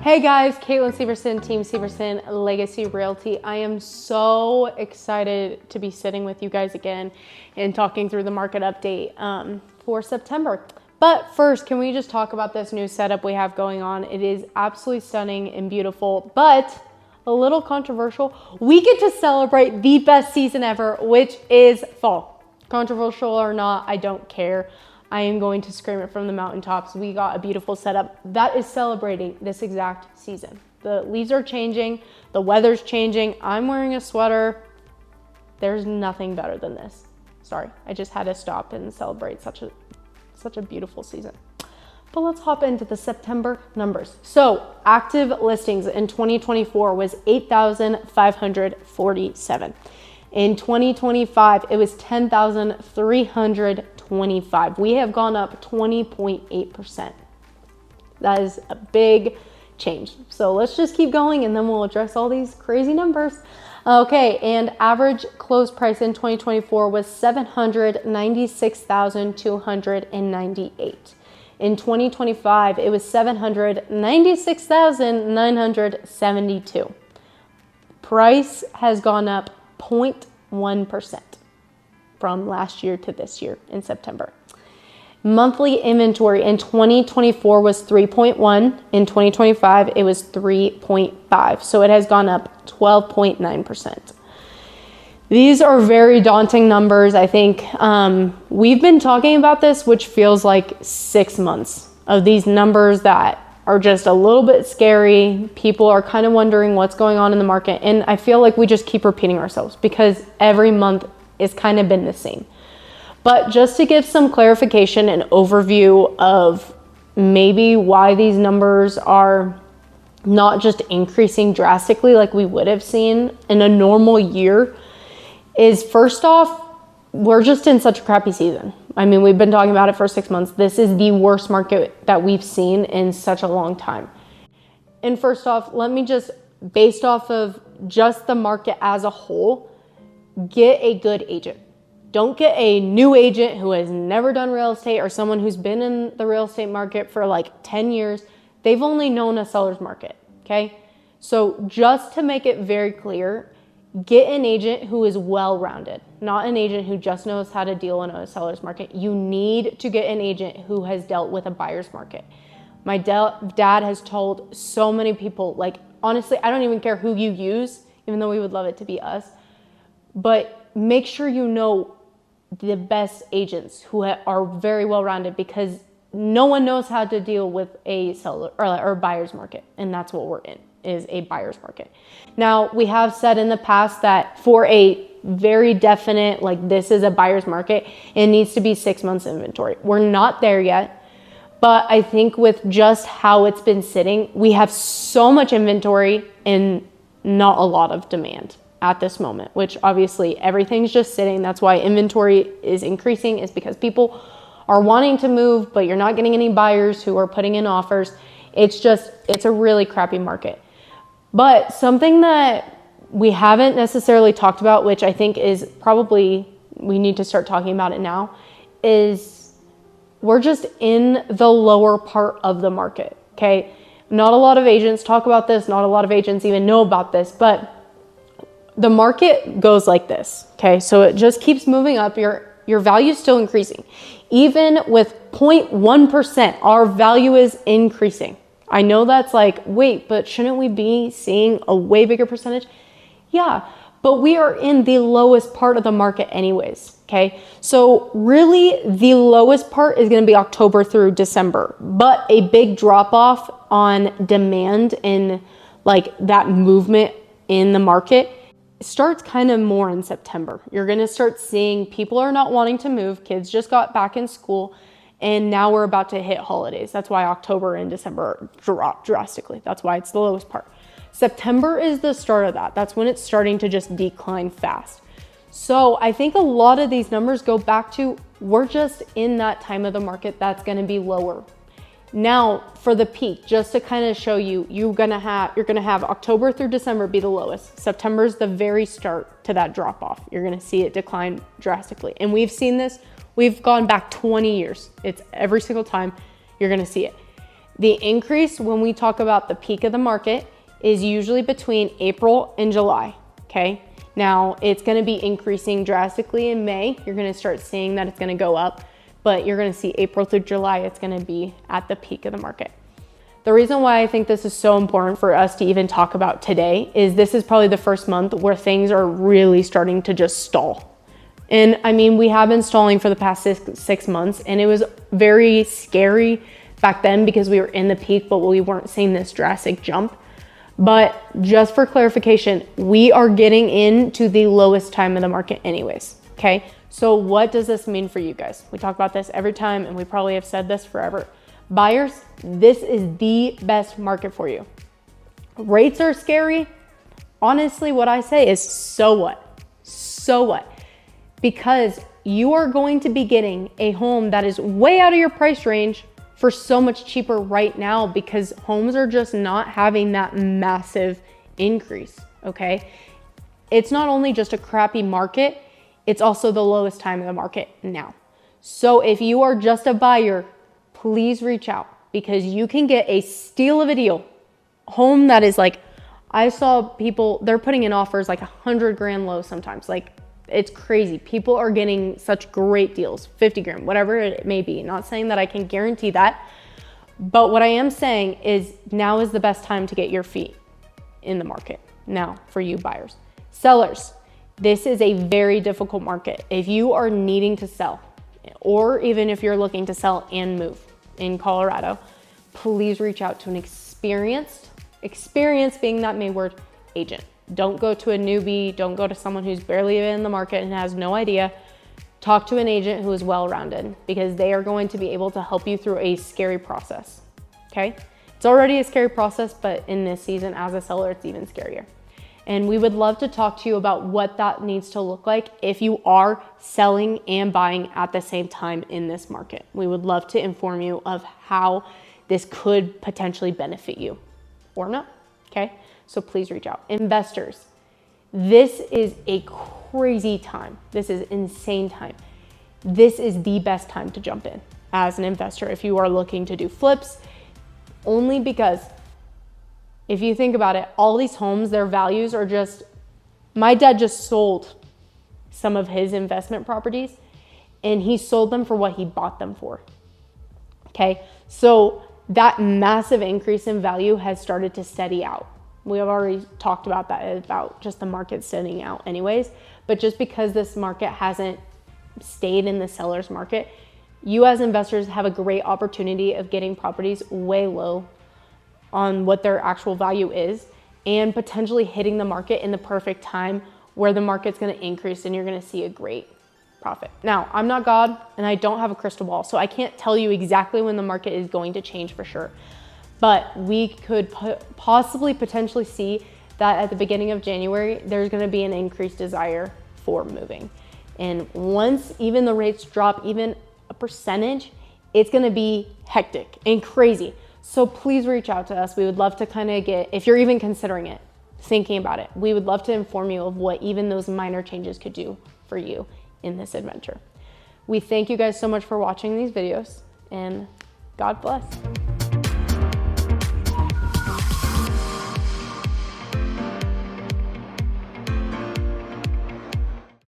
Hey guys, Kaitlyn Severson, Team Severson, Legacy Realty. I am so excited to be sitting with you guys again and talking through the market update for September. But first, can we just talk about this new setup we have going on? It is absolutely stunning and beautiful, but a little controversial. We get to celebrate the best season ever, which is fall. Controversial or not, I don't care. I am going to scream it from the mountaintops. We got a beautiful setup that is celebrating this exact season. The leaves are changing, the weather's changing. I'm wearing a sweater. There's nothing better than this. Sorry, I just had to stop and celebrate such a beautiful season. But let's hop into the September numbers. So active listings in 2024 was 8,547. In 2025, it was 10,325. We have gone up 20.8%. That is a big change. So let's just keep going and then we'll address all these crazy numbers. Okay, and average close price in 2024 was $796,298. In 2025, it was $796,972. Price has gone up 0.1% from last year to this year in September. Monthly inventory in 2024 was 3.1. In 2025, it was 3.5. So it has gone up 12.9%. These are very daunting numbers. I think we've been talking about this, which feels like 6 months of these numbers that are just a little bit scary. People are kind of wondering what's going on in the market. And I feel like we just keep repeating ourselves because every month it's kind of been the same. But just to give some clarification and overview of maybe why these numbers are not just increasing drastically like we would have seen in a normal year is, first off, we're just in such a crappy season. I mean, we've been talking about it for 6 months. This is the worst market that we've seen in such a long time. And first off, let me just, based off of just the market as a whole, get a good agent. Don't get a new agent who has never done real estate or someone who's been in the real estate market for like 10 years. They've only known a seller's market, okay? So just to make it very clear, get an agent who is well-rounded, not an agent who just knows how to deal in a seller's market. You need to get an agent who has dealt with a buyer's market. My dad has told so many people, like, honestly, I don't even care who you use, even though we would love it to be us, but make sure you know the best agents who are very well-rounded, because no one knows how to deal with a seller or buyer's market, and that's what we're in, is a buyer's market. Now, we have said in the past that for a very definite, like, this is a buyer's market, it needs to be 6 months inventory. We're not there yet, but I think with just how it's been sitting, we have so much inventory and not a lot of demand at this moment, which obviously everything's just sitting. That's why inventory is increasing, is because people are wanting to move, but you're not getting any buyers who are putting in offers. It's a really crappy market. But something that we haven't necessarily talked about, which I think is probably, we need to start talking about it now, is we're just in the lower part of the market, okay? Not a lot of agents talk about this. Not a lot of agents even know about this, but the market goes like this, okay? So it just keeps moving up. Your value is still increasing. Even with 0.1%, our value is increasing. I know that's like, wait, but shouldn't we be seeing a way bigger percentage? Yeah, but we are in the lowest part of the market anyways, okay? So really the lowest part is gonna be October through December, but a big drop off on demand in like that movement in the market starts kind of more in September. You're gonna start seeing people are not wanting to move. Kids just got back in school. And now we're about to hit holidays. That's why October and December drop drastically. That's why it's the lowest part. September is the start of that. That's when it's starting to just decline fast. So I think a lot of these numbers go back to, we're just in that time of the market that's gonna be lower. Now for the peak, just to kind of show you, you're gonna have October through December be the lowest. September is the very start to that drop off. You're gonna see it decline drastically. And we've seen this. We've gone back 20 years. It's every single time you're gonna see it. The increase when we talk about the peak of the market is usually between April and July, okay? Now, it's gonna be increasing drastically in May. You're gonna start seeing that it's gonna go up, but you're gonna see April through July, it's gonna be at the peak of the market. The reason why I think this is so important for us to even talk about today is this is probably the first month where things are really starting to just stall. And I mean, we have been stalling for the past six months, and it was very scary back then because we were in the peak, but we weren't seeing this drastic jump. But just for clarification, we are getting into the lowest time of the market anyways, okay? So what does this mean for you guys? We talk about this every time, and we probably have said this forever. Buyers, this is the best market for you. Rates are scary. Honestly, what I say is, so what? So what? Because you are going to be getting a home that is way out of your price range for so much cheaper right now because homes are just not having that massive increase, okay? It's not only just a crappy market, it's also the lowest time of the market now. So if you are just a buyer, please reach out because you can get a steal of a deal. Home that is like, I saw people, they're putting in offers like 100 grand low sometimes. Like, it's crazy. People are getting such great deals, 50 grand, whatever it may be. Not saying that I can guarantee that, but what I am saying is now is the best time to get your feet in the market now for you buyers. Sellers, this is a very difficult market. If you are needing to sell, or even if you're looking to sell and move in Colorado, please reach out to an experienced being that main word, agent. Don't go to a newbie. Don't go to someone who's barely in the market and has no idea. Talk to an agent who is well-rounded because they are going to be able to help you through a scary process, okay? It's already a scary process, but in this season as a seller, it's even scarier. And we would love to talk to you about what that needs to look like if you are selling and buying at the same time in this market. We would love to inform you of how this could potentially benefit you or not, okay? So please reach out. Investors, this is a crazy time. This is insane time. This is the best time to jump in as an investor if you are looking to do flips, only because if you think about it, all these homes, their values are just, my dad just sold some of his investment properties and he sold them for what he bought them for, okay? So that massive increase in value has started to steady out. We have already talked about that, about just the market steadying out anyways, but just because this market hasn't stayed in the seller's market, you as investors have a great opportunity of getting properties way low on what their actual value is and potentially hitting the market in the perfect time where the market's gonna increase and you're gonna see a great profit. Now, I'm not God and I don't have a crystal ball, so I can't tell you exactly when the market is going to change for sure. But we could potentially see that at the beginning of January, there's gonna be an increased desire for moving. And once even the rates drop even a percentage, it's gonna be hectic and crazy. So please reach out to us. We would love to kind of get, if you're even considering it, thinking about it, we would love to inform you of what even those minor changes could do for you in this adventure. We thank you guys so much for watching these videos and God bless.